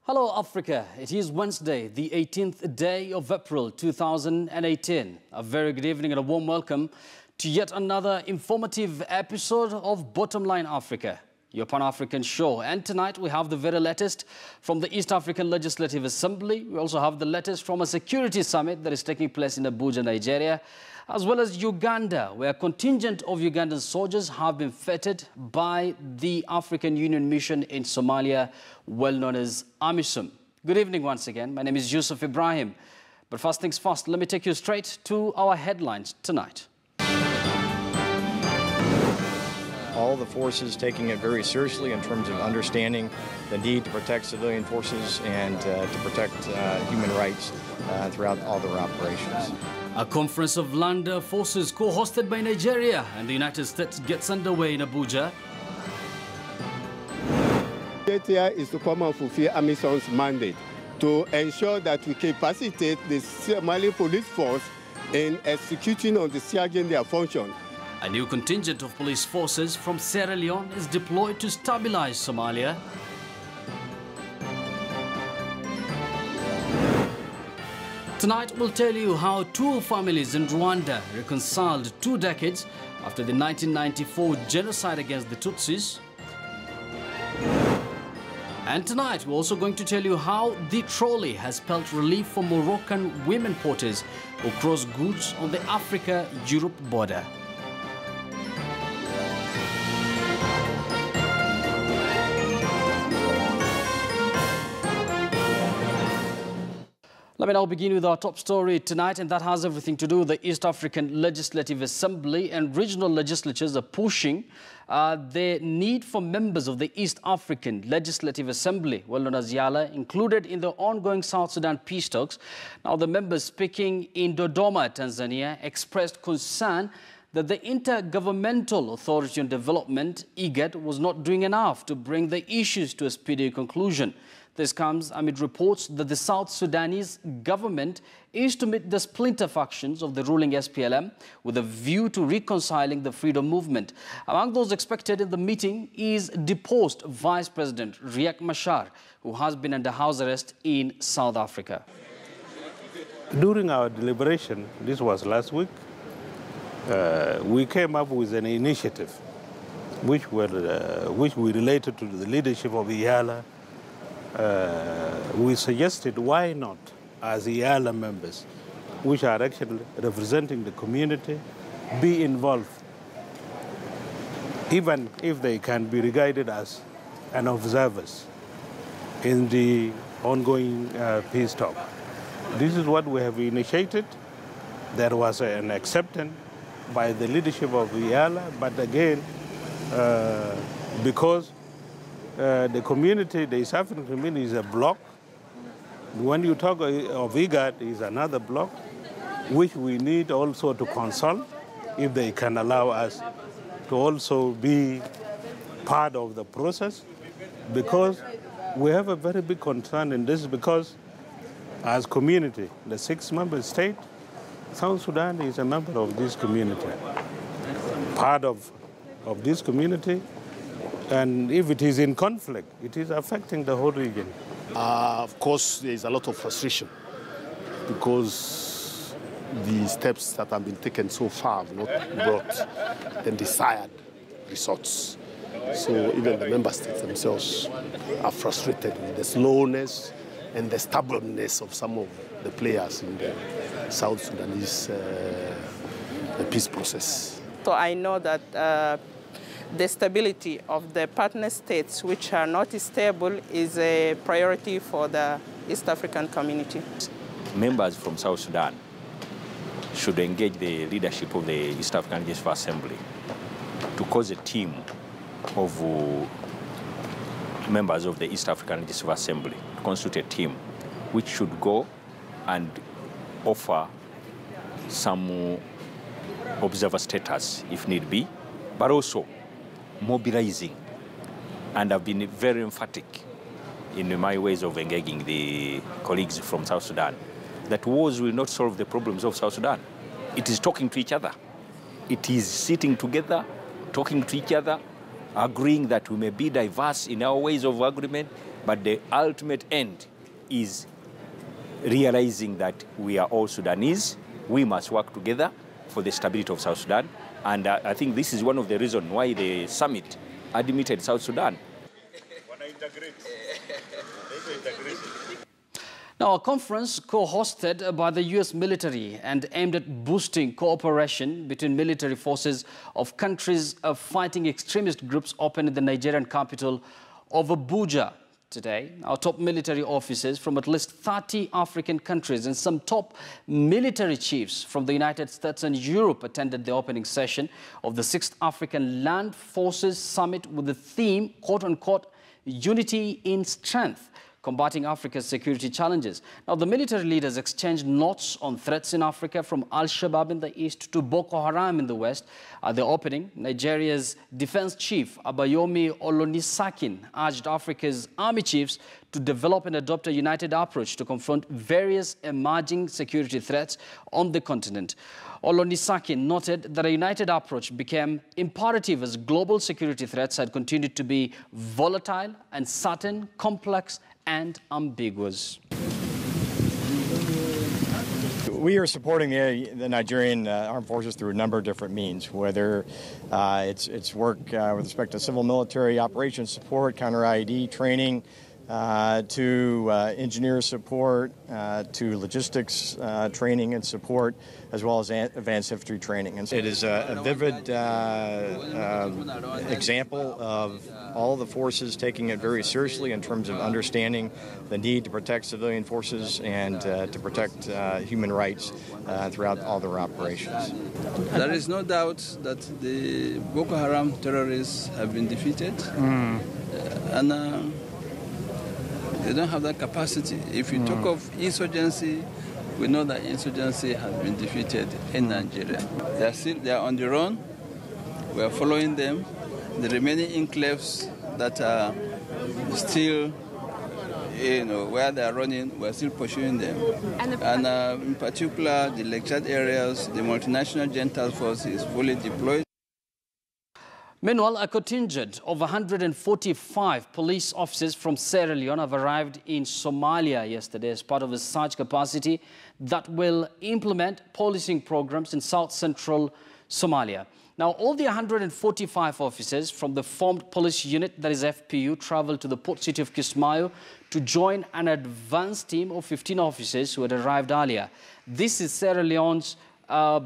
Hello Africa, it is Wednesday, the 18th day of April 2018. A very good evening and a warm welcome to yet another informative episode of Bottomline Africa, your Pan-African show. And tonight we have the very latest from the East African Legislative Assembly. We also have the latest from a security summit that is taking place in Abuja, Nigeria, as well as Uganda, where a contingent of Ugandan soldiers have been feted by the African Union mission in Somalia, well known as AMISOM. Good evening once again. My name is Yusuf Ibrahim. But first things first, let me take you straight to our headlines tonight. All the forces taking it very seriously in terms of understanding the need to protect civilian forces and to protect human rights throughout all their operations. A conference of land forces co-hosted by Nigeria and the United States gets underway in Abuja. Here is to come and fulfill AMISOM's mandate to ensure that we capacitate the Somali police force in executing or discharging their function. A new contingent of police forces from Sierra Leone is deployed to stabilize Somalia. Tonight we'll tell you how two families in Rwanda reconciled 2 decades after the 1994 genocide against the Tutsis. And tonight we're also going to tell you how the trolley has spelled relief for Moroccan women porters who cross goods on the Africa-Europe border. Let me now begin with our top story tonight, and that has everything to do with the East African Legislative Assembly and regional legislatures are pushing the need for members of the East African Legislative Assembly, well known as YALA, included in the ongoing South Sudan peace talks. Now, the members speaking in Dodoma, Tanzania, expressed concern that the Intergovernmental Authority on Development, IGAD, was not doing enough to bring the issues to a speedy conclusion. This comes amid reports that the South Sudanese government is to meet the splinter factions of the ruling SPLM with a view to reconciling the freedom movement. Among those expected in the meeting is deposed Vice President Riek Machar, who has been under house arrest in South Africa. During our deliberation, this was last week, we came up with an initiative which we related to the leadership of IALA. We suggested why not, as IALA members, which are actually representing the community, be involved, even if they can be regarded as an observers in the ongoing peace talk. This is what we have initiated. There was an acceptance by the leadership of IALA, but again, because the community, the East African community, is a bloc. When you talk of IGAD, is another bloc, which we need also to consult if they can allow us to also be part of the process, because we have a very big concern in this, because as community, the 6 member state, South Sudan is a member of this community, part of this community. And if it is in conflict, it is affecting the whole region. Of course, there is a lot of frustration because the steps that have been taken so far have not brought the desired results. So even the member states themselves are frustrated with the slowness and the stubbornness of some of the players in the South Sudanese the peace process. So I know that the stability of the partner states which are not stable is a priority for the East African community. Members from South Sudan should engage the leadership of the East African Legislative Assembly to cause a team of members of the East African Legislative Assembly to constitute a team which should go and offer some observer status if need be, but also mobilizing. And I've been very emphatic in my ways of engaging the colleagues from South Sudan that wars will not solve the problems of South Sudan. It is talking to each other. It is sitting together, talking to each other, agreeing that we may be diverse in our ways of agreement, But the ultimate end is realizing that we are all Sudanese. We must work together for the stability of South Sudan. And I think this is one of the reasons why the summit admitted South Sudan. Now, a conference co-hosted by the U.S. military and aimed at boosting cooperation between military forces of countries fighting extremist groups opened in the Nigerian capital of Abuja today. Our top military officers from at least 30 African countries and some top military chiefs from the United States and Europe attended the opening session of the 6th African Land Forces Summit with the theme, quote-unquote, Unity in Strength, combating Africa's security challenges. Now, the military leaders exchanged notes on threats in Africa, from Al-Shabaab in the east to Boko Haram in the west. At the opening, Nigeria's defense chief, Abayomi Olonisakin, urged Africa's army chiefs to develop and adopt a united approach to confront various emerging security threats on the continent. Olonisakin noted that a united approach became imperative as global security threats had continued to be volatile, uncertain, complex, and ambiguous. We are supporting the Nigerian armed forces through a number of different means, whether it's work with respect to civil military operations support, counter-IED training, to engineer support, to logistics training and support, as well as advanced infantry training. And so it is a vivid example of all the forces taking it very seriously in terms of understanding the need to protect civilian forces and to protect human rights throughout all their operations. There is no doubt that the Boko Haram terrorists have been defeated, and they don't have that capacity. If you talk of insurgency, we know that insurgency has been defeated in Nigeria. They are on the run. We are following them. The remaining enclaves that are still, where they are running, we are still pursuing them. And in particular, the Lake Chad areas, the multinational joint task force is fully deployed. Meanwhile, a contingent of 145 police officers from Sierra Leone have arrived in Somalia yesterday as part of a surge capacity that will implement policing programs in south-central Somalia. Now, all the 145 officers from the formed police unit, that is FPU, traveled to the port city of Kismayo to join an advance team of 15 officers who had arrived earlier. This is Sierra Leone's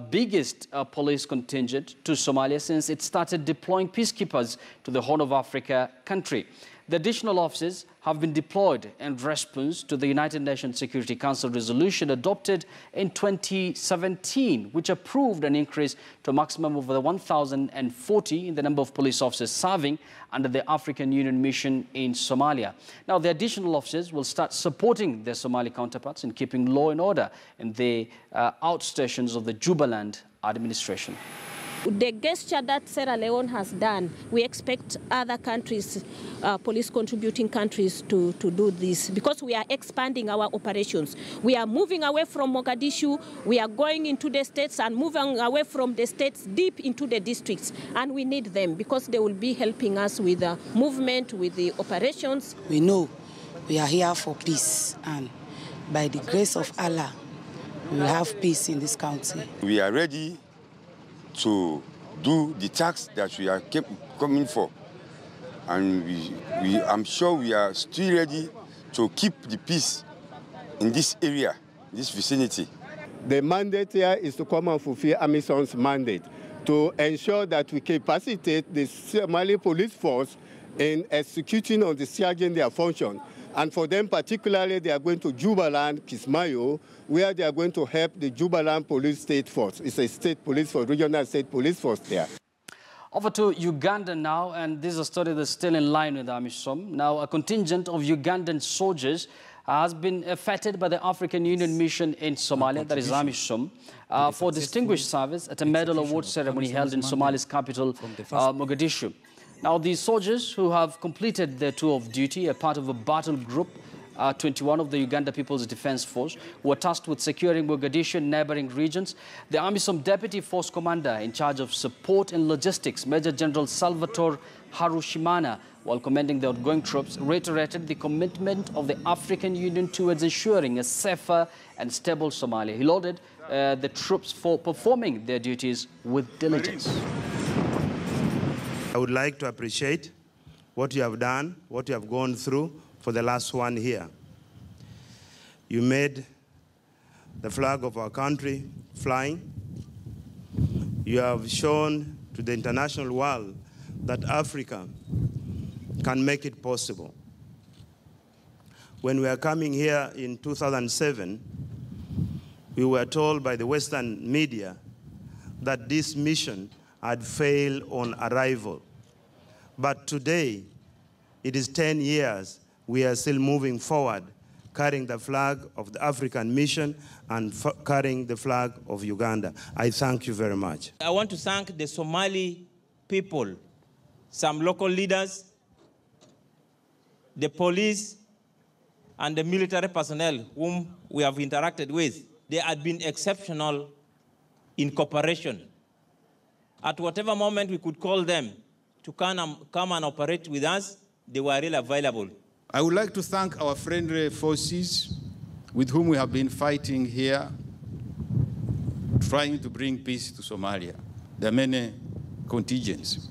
biggest police contingent to Somalia since it started deploying peacekeepers to the Horn of Africa country. The additional officers have been deployed in response to the United Nations Security Council resolution adopted in 2017, which approved an increase to a maximum of 1,040 in the number of police officers serving under the African Union mission in Somalia. Now, the additional officers will start supporting their Somali counterparts in keeping law and order in the outstations of the Jubaland administration. The gesture that Sierra Leone has done, we expect other countries, police contributing countries to do this, because we are expanding our operations. We are moving away from Mogadishu, we are going into the states and moving away from the states deep into the districts. And we need them because they will be helping us with the movement, with the operations. We know we are here for peace, and by the grace of Allah, we will have peace in this country. We are ready to do the task that we are coming for. And I'm sure we are still ready to keep the peace in this area, this vicinity. The mandate here is to come and fulfill AMISOM's mandate to ensure that we capacitate the Somali police force in executing on the discharging their function. And for them particularly, they are going to Jubaland, Kismayo, where they are going to help the Jubaland Police State Force. It's a state police force, regional state police force there. Over to Uganda now, and this is a story that's still in line with AMISOM. Now, a contingent of Ugandan soldiers has been affected by the African Union mission in Somalia, that is AMISOM, for distinguished service at a medal award ceremony held in Somalia's capital, Mogadishu. Now, these soldiers who have completed their tour of duty are part of a battle group 21 of the Uganda People's Defense Force, who are tasked with securing Mogadishu and neighboring regions. The AMISOM Deputy Force Commander in charge of support and logistics, Major General Salvatore Harushimana, while commending the outgoing troops, reiterated the commitment of the African Union towards ensuring a safer and stable Somalia. He lauded the troops for performing their duties with diligence. I would like to appreciate what you have done, what you have gone through for the last 1 year. You made the flag of our country flying. You have shown to the international world that Africa can make it possible. When we were coming here in 2007, we were told by the Western media that this mission had failed on arrival. But today, it is 10 years, we are still moving forward, carrying the flag of the African mission and carrying the flag of Uganda. I thank you very much. I want to thank the Somali people, some local leaders, the police, and the military personnel whom we have interacted with. They had been exceptional in cooperation. At whatever moment we could call them to come and operate with us, they were really available. I would like to thank our friendly forces with whom we have been fighting here, trying to bring peace to Somalia. There are many contingents.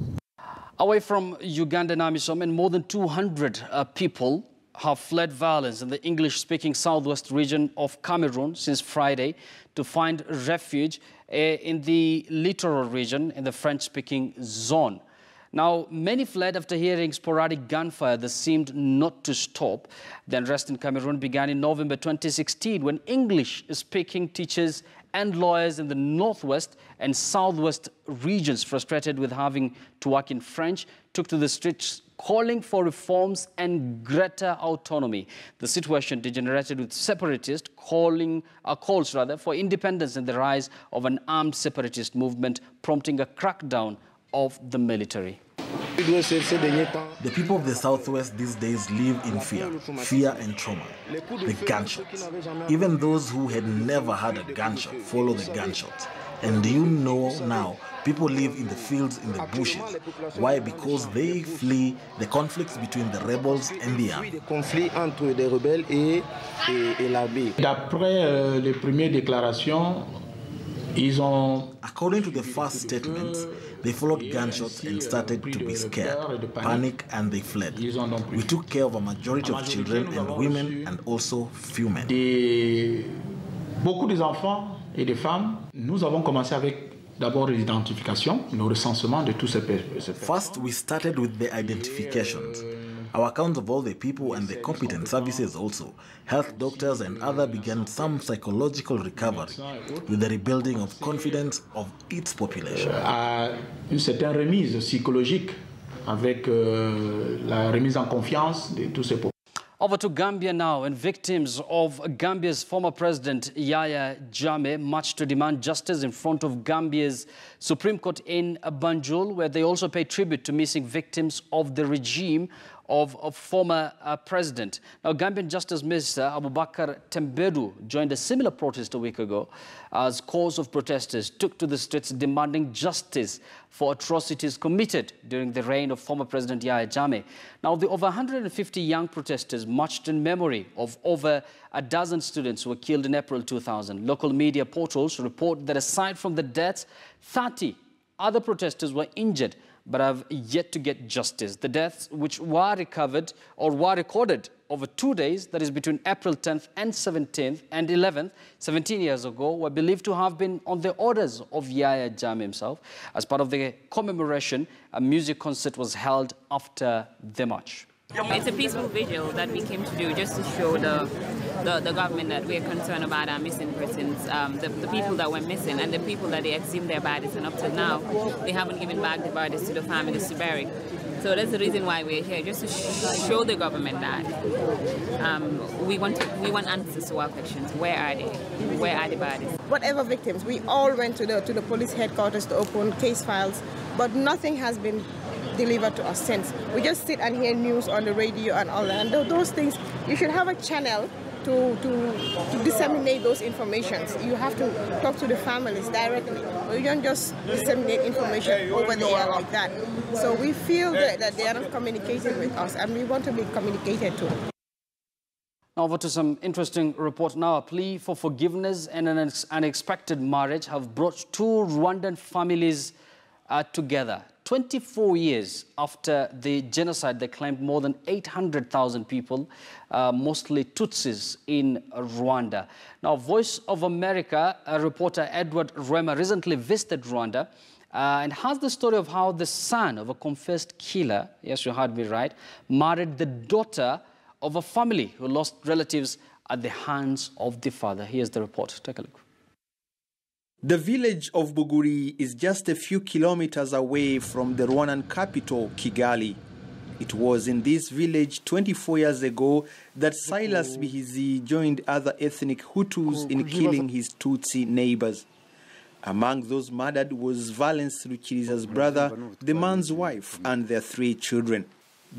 Away from Uganda and AMISOM, and more than 200 people have fled violence in the English-speaking southwest region of Cameroon since Friday to find refuge in the littoral region in the French-speaking zone. Now, many fled after hearing sporadic gunfire that seemed not to stop. The unrest in Cameroon began in November 2016 when English-speaking teachers and lawyers in the northwest and southwest regions, frustrated with having to work in French, took to the streets calling for reforms and greater autonomy. The situation degenerated with separatist calls for independence and the rise of an armed separatist movement, prompting a crackdown of the military. The people of the southwest these days live in fear and trauma. The gunshots. Even those who had never had a gunshot follow the gunshots. And you know now, people live in the fields, in the bushes. Why? Because they flee the conflicts between the rebels and the army. D'après les premières déclarations, according to the first statements, they followed gunshots and started to be scared, panic, and they fled. We took care of a majority of children and women and also few men. Beaucoup des enfants et des femmes, nous avons commencé avec d'abord l'identification, le recensement de tous ces personnes. First, we started with the identifications. Our accounts of all the people and the competent services also. Health doctors and others began some psychological recovery with the rebuilding of confidence of its population. Une certaine remise psychologique avec la remise en confiance de tous ces populations. Over to Gambia now, and victims of Gambia's former president Yaya Jammeh marched to demand justice in front of Gambia's Supreme Court in Banjul, where they also paid tribute to missing victims of the regime of a former president. Now, Gambian Justice Minister Abubakar Tembedu joined a similar protest a week ago as scores of protesters took to the streets demanding justice for atrocities committed during the reign of former President Yaya Jammeh. Now, the over 150 young protesters marched in memory of over a dozen students who were killed in April 2000. Local media portals report that aside from the deaths, 30 other protesters were injured but have yet to get justice. The deaths, which were recorded over 2 days, that is between April 10th and 17th and 11th, 17 years ago, were believed to have been on the orders of Yaya Jammeh himself. As part of the commemoration, a music concert was held after the march. It's a peaceful vigil that we came to do just to show the government that we are concerned about our missing persons, the people that were missing and the people that they exhumed their bodies, and up till now they haven't given back the bodies to the families to bury. So that's the reason why we're here, just to show the government that we want answers to our questions. Where are they? Where are the bodies? Whatever victims, we all went to the police headquarters to open case files, but nothing has been delivered to us since. We just sit and hear news on the radio and all that. And those things, you should have a channel to disseminate those informations. You have to talk to the families directly. You don't just disseminate information over the air like that. So we feel that they are not communicating with us, and we want to be communicated to. Now over to some interesting reports now. A plea for forgiveness and an unexpected marriage have brought two Rwandan families together. 24 years after the genocide that claimed more than 800,000 people, mostly Tutsis, in Rwanda. Now, Voice of America reporter Edward Rwema recently visited Rwanda and has the story of how the son of a confessed killer, yes, you heard me right, married the daughter of a family who lost relatives at the hands of the father. Here's the report. Take a look. The village of Buguri is just a few kilometers away from the Rwandan capital, Kigali. It was in this village 24 years ago that Silas Bihizi joined other ethnic Hutus in killing his Tutsi neighbors. Among those murdered was Valence Rukiriza's brother, the man's wife, and their 3 children.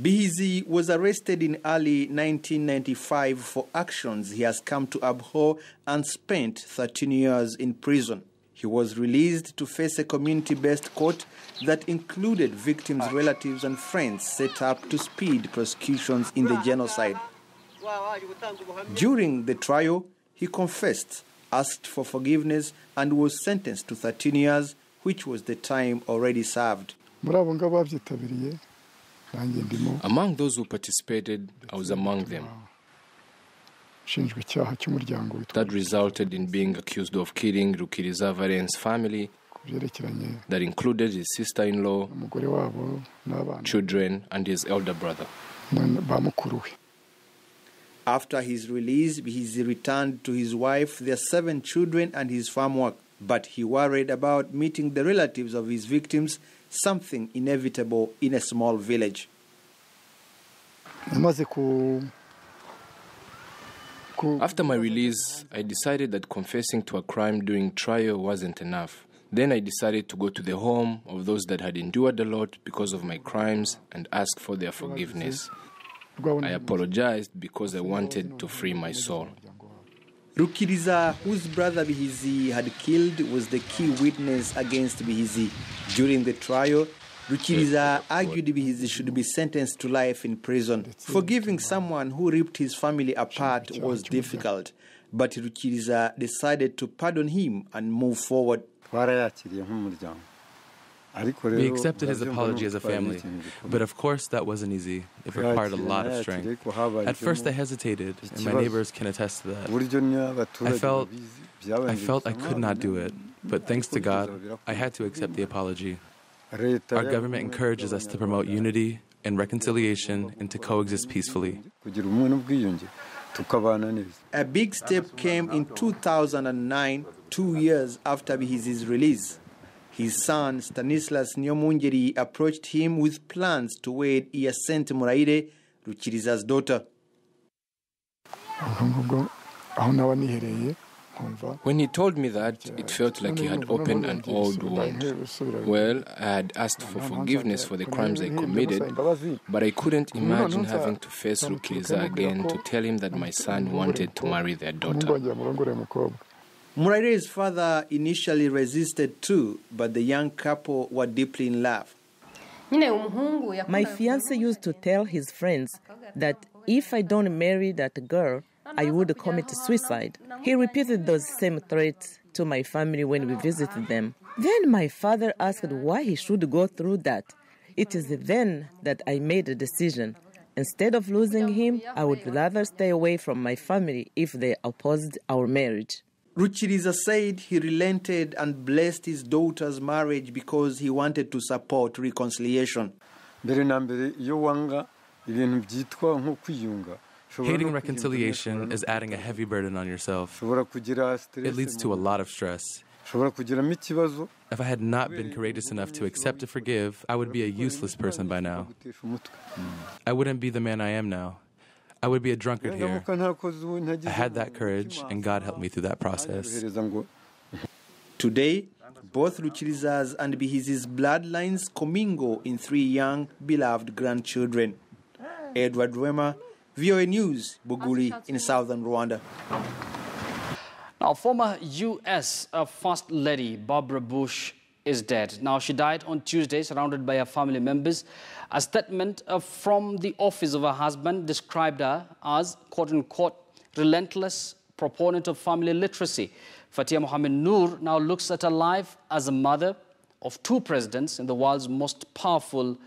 Bihizi was arrested in early 1995 for actions he has come to abhor and spent 13 years in prison. He was released to face a community-based court that included victims' relatives and friends set up to speed prosecutions in the genocide. During the trial, he confessed, asked for forgiveness, and was sentenced to 13 years, which was the time already served. Among those who participated, I was among them. That resulted in being accused of killing Rukiriza Valen's family, that included his sister-in-law, children, and his elder brother. After his release, he returned to his wife, their 7 children, and his farm work. But he worried about meeting the relatives of his victims, something inevitable in a small village. After my release, I decided that confessing to a crime during trial wasn't enough. Then I decided to go to the home of those that had endured a lot because of my crimes and ask for their forgiveness. I apologized because I wanted to free my soul. Rukiriza, whose brother Bihizi had killed, was the key witness against Bihizi. During the trial, Rukiriza argued Bihizi should be sentenced to life in prison. Forgiving someone who ripped his family apart was difficult, but Rukiriza decided to pardon him and move forward. We accepted his apology as a family, but of course that wasn't easy. It required a lot of strength. At first I hesitated, and my neighbors can attest to that. I felt I could not do it, but thanks to God, I had to accept the apology. Our government encourages us to promote unity and reconciliation and to coexist peacefully. A big step came in 2009, 2 years after Bihizi's release. His son, Stanislas Nyomungeri, approached him with plans to wed Hyacinthe Muraire, Rukiriza's daughter. When he told me that, it felt like he had opened an old wound. Well, I had asked for forgiveness for the crimes I committed, but I couldn't imagine having to face Rukiriza again to tell him that my son wanted to marry their daughter. Muraire's father initially resisted too, but the young couple were deeply in love. My fiancé used to tell his friends that if I don't marry that girl, I would commit suicide. He repeated those same threats to my family when we visited them. Then my father asked why he should go through that. It is then that I made a decision. Instead of losing him, I would rather stay away from my family if they opposed our marriage. Rukiriza said he relented and blessed his daughter's marriage because he wanted to support reconciliation. Hating reconciliation is adding a heavy burden on yourself. It leads to a lot of stress. If I had not been courageous enough to accept to forgive, I would be a useless person by now. I wouldn't be the man I am now. I would be a drunkard here. I had that courage, and God helped me through that process. Today, both Rukiriza's and Bihizi's bloodlines commingle in 3 young, beloved grandchildren. Edward Rwema, VOA News, Buguri in southern Rwanda. Now, former U.S. First Lady Barbara Bush is dead. Now, she died on Tuesday, surrounded by her family members. A statement from the office of her husband described her as, quote-unquote, relentless proponent of family literacy. Fatia Mohammed Noor now looks at her life as a mother of two presidents in the world's most powerful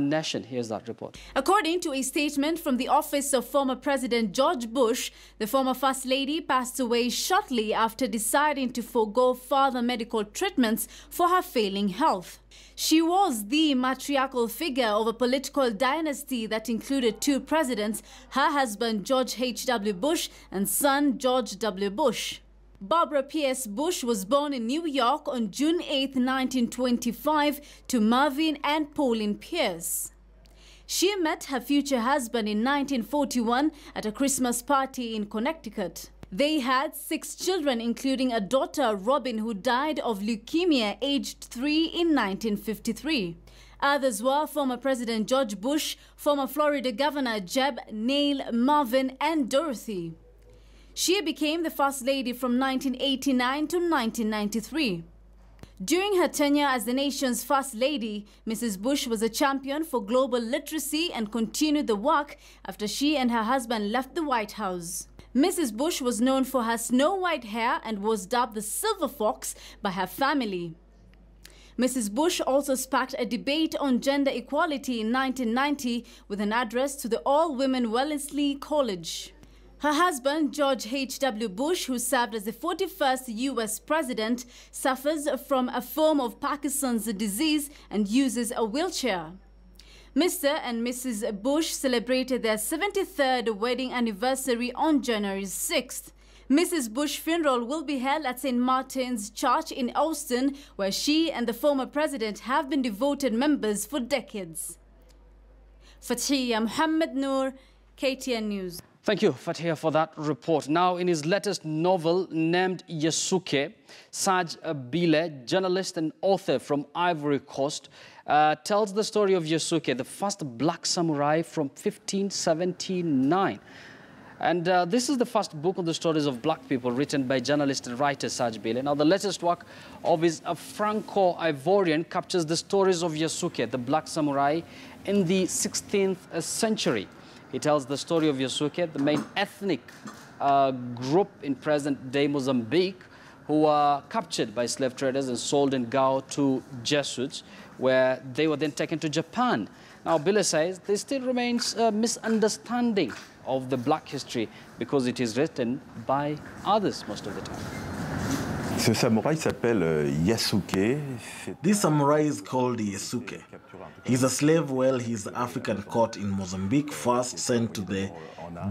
nation. Here's that report. According to a statement from the office of former President George Bush, the former First Lady passed away shortly after deciding to forego further medical treatments for her failing health. She was the matriarchal figure of a political dynasty that included two presidents, her husband George H.W. Bush and son George W. Bush. Barbara P.S. Bush was born in New York on June 8, 1925, to Marvin and Pauline Pierce. She met her future husband in 1941 at a Christmas party in Connecticut. They had 6 children, including a daughter, Robin, who died of leukemia aged 3 in 1953. Others were former President George Bush, former Florida Governor Jeb, Neil, Marvin, and Dorothy. She became the First Lady from 1989 to 1993. During her tenure as the nation's First Lady, Mrs. Bush was a champion for global literacy and continued the work after she and her husband left the White House. Mrs. Bush was known for her snow-white hair and was dubbed the Silver Fox by her family. Mrs. Bush also sparked a debate on gender equality in 1990 with an address to the all-women Wellesley College. Her husband, George H.W. Bush, who served as the 41st U.S. president, suffers from a form of Parkinson's disease and uses a wheelchair. Mr. and Mrs. Bush celebrated their 73rd wedding anniversary on January 6th. Mrs. Bush's funeral will be held at St. Martin's Church in Austin, where she and the former president have been devoted members for decades. Fatia Mohammed Noor, KTN News. Thank you, Fatia, for that report. Now, in his latest novel named Yasuke, Saj Bile, journalist and author from Ivory Coast, tells the story of Yasuke, the first black samurai from 1579. And this is the first book on the stories of black people written by journalist and writer Saj Bile. Now, the latest work of his Franco-Ivorian captures the stories of Yasuke, the black samurai, in the 16th century. He tells the story of Yasuke, the main ethnic group in present-day Mozambique, who were captured by slave traders and sold in Gao to Jesuits, where they were then taken to Japan. Now, Bile says there still remains a misunderstanding of the black history because it is written by others most of the time. Ce samouraï s'appelle Yasuke. This samurai is called Yasuke. He's a slave while his African court in Mozambique first sent to the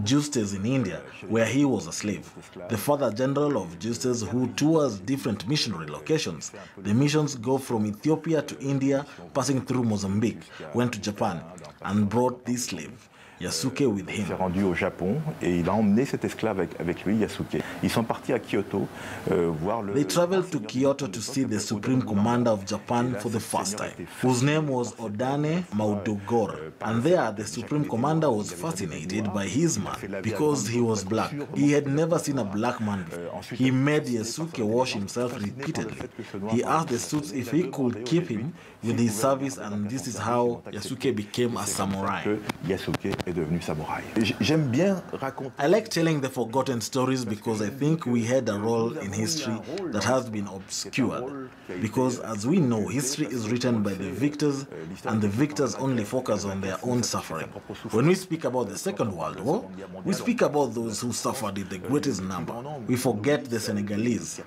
Justes in India, where he was a slave. The Father General of Justes, who tours different missionary locations. The missions go from Ethiopia to India, passing through Mozambique, went to Japan, and brought this slave, Yasuke, with him. Il s'est rendu au Japon et il a emmené cet esclave avec lui, Yasuke. Ils sont partis à Kyoto voir le... They traveled to Kyoto to see the Supreme Commander of Japan for the first time, whose name was Odane Maudogoro. And there, the Supreme Commander was fascinated by his man because he was black. He had never seen a black man before. He made Yasuke wash himself repeatedly. He asked the suits if he could keep him with his service, and this is how Yasuke became a samurai. Yasuke est devenu samouraï. J'aime bien raconter. I like telling the forgotten stories because I think we had a role in history that has been obscured. Because as we know, history is written by the victors, and the victors only focus on their own suffering. When we speak about the Second World War, we speak about those who suffered in the greatest number. We forget the Senegalese,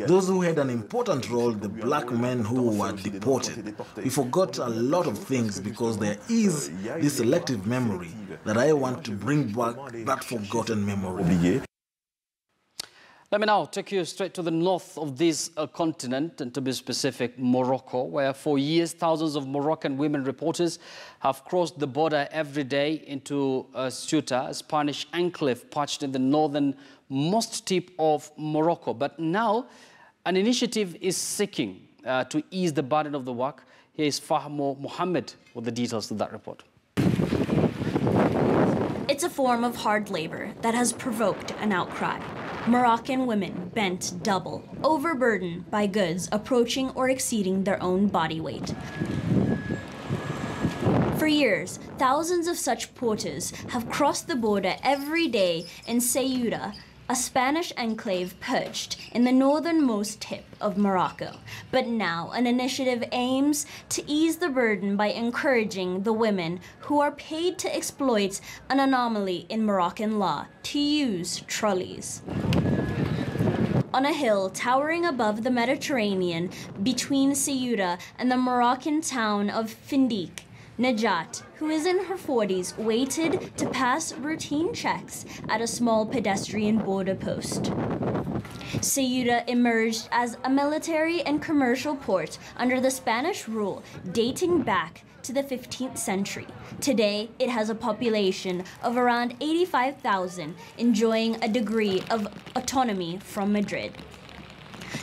those who had an important role, the black men who were deported. We forgot a lot of things because there is this selective memory that I want to bring back, that forgotten memory. Let me now take you straight to the north of this continent, and to be specific, Morocco, where for years thousands of Moroccan women reporters have crossed the border every day into Ceuta, a Spanish enclave perched in the northernmost tip of Morocco. But now an initiative is seeking to ease the burden of the work. Here is Fahmo Mohammed with the details of that report. It's a form of hard labor that has provoked an outcry. Moroccan women bent double, overburdened by goods approaching or exceeding their own body weight. For years, thousands of such porters have crossed the border every day in Ceuta, a Spanish enclave perched in the northernmost tip of Morocco. But now an initiative aims to ease the burden by encouraging the women who are paid to exploit an anomaly in Moroccan law to use trolleys. On a hill towering above the Mediterranean between Ceuta and the Moroccan town of Findiq, Najat, who is in her 40s, waited to pass routine checks at a small pedestrian border post. Ceuta emerged as a military and commercial port under the Spanish rule dating back to the 15th century. Today, it has a population of around 85,000, enjoying a degree of autonomy from Madrid.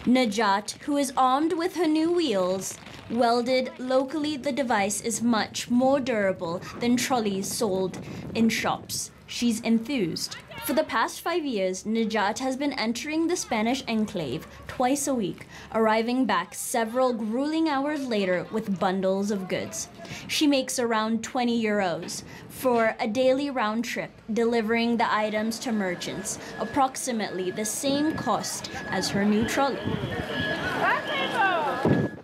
Najat, who is armed with her new wheels, welded locally, the device is much more durable than trolleys sold in shops. She's enthused. For the past 5 years, Najat has been entering the Spanish enclave twice a week, arriving back several grueling hours later with bundles of goods. She makes around 20 euros for a daily round trip, delivering the items to merchants, approximately the same cost as her new trolley.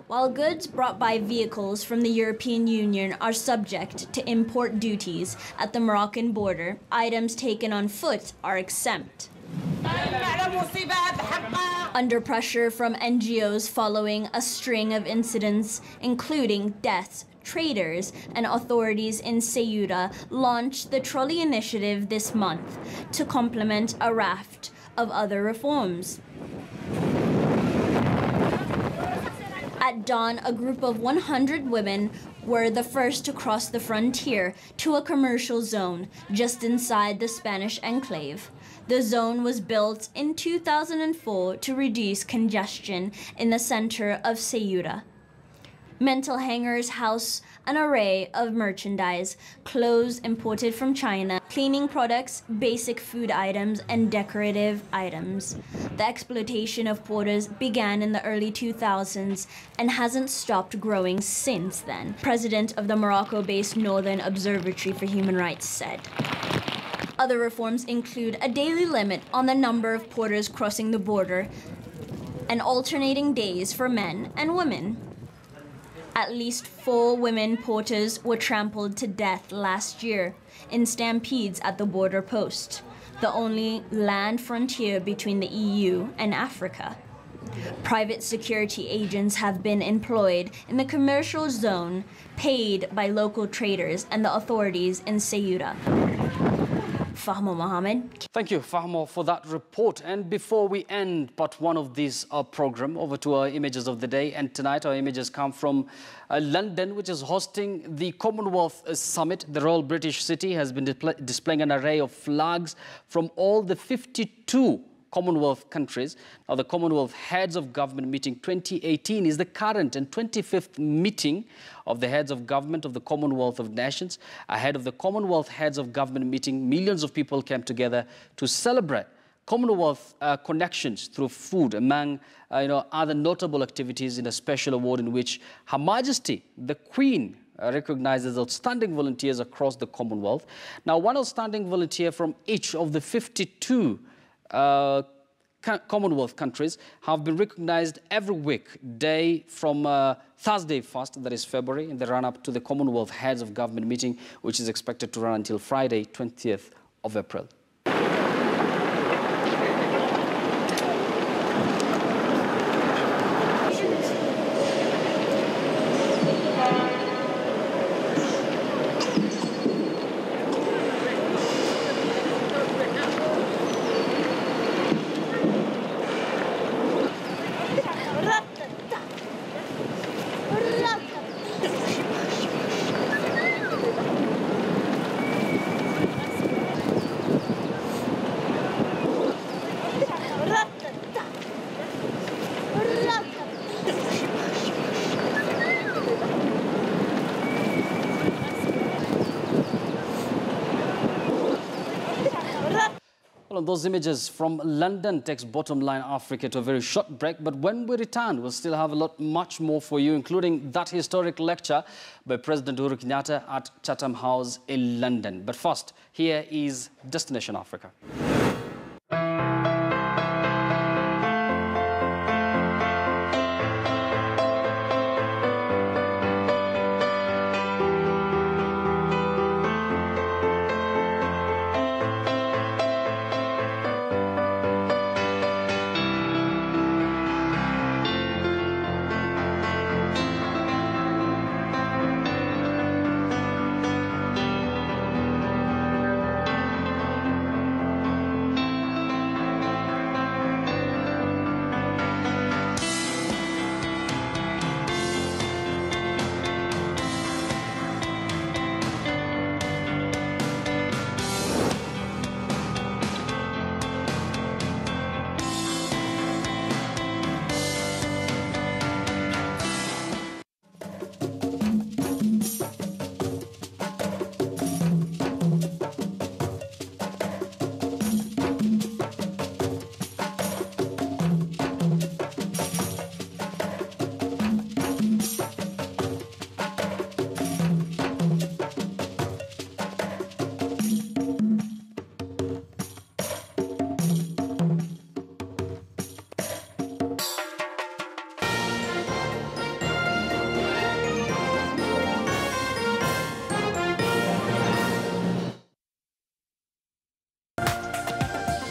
While goods brought by vehicles from the European Union are subject to import duties at the Moroccan border, items taken on foot are exempt. Under pressure from NGOs following a string of incidents, including deaths, traders and authorities in Ceuta launched the trolley initiative this month to complement a raft of other reforms. At dawn, a group of 100 women were the first to cross the frontier to a commercial zone just inside the Spanish enclave. The zone was built in 2004 to reduce congestion in the center of Ceuta. Mental hangars house an array of merchandise, clothes imported from China, cleaning products, basic food items, and decorative items. The exploitation of porters began in the early 2000s and hasn't stopped growing since then, President of the Morocco-based Northern Observatory for Human Rights said. Other reforms include a daily limit on the number of porters crossing the border and alternating days for men and women. At least 4 women porters were trampled to death last year in stampedes at the border post, the only land frontier between the EU and Africa. Private security agents have been employed in the commercial zone, paid by local traders and the authorities in Ceuta. Fahmo Mohammed. Thank you, Fahmo, for that report. And before we end part 1 of this program, over to our images of the day. And tonight our images come from London, which is hosting the Commonwealth Summit. The Royal British City has been displaying an array of flags from all the 52 Commonwealth countries. Now, the Commonwealth Heads of Government Meeting 2018 is the current and 25th meeting of the Heads of Government of the Commonwealth of Nations. Ahead of the Commonwealth Heads of Government Meeting, millions of people came together to celebrate Commonwealth connections through food, among other notable activities, in a special award in which Her Majesty, the Queen, recognizes outstanding volunteers across the Commonwealth. Now, one outstanding volunteer from each of the 52 Commonwealth countries have been recognized every weekday from Thursday 1st, that is February, in the run-up to the Commonwealth Heads of Government meeting, which is expected to run until Friday, 20th of April. Well, those images from London takes Bottomline Africa to a very short break. But when we return, we'll still have much more for you, including that historic lecture by President Uhuru Kenyatta at Chatham House in London. But first, here is Destination Africa.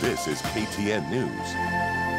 This is KTN News.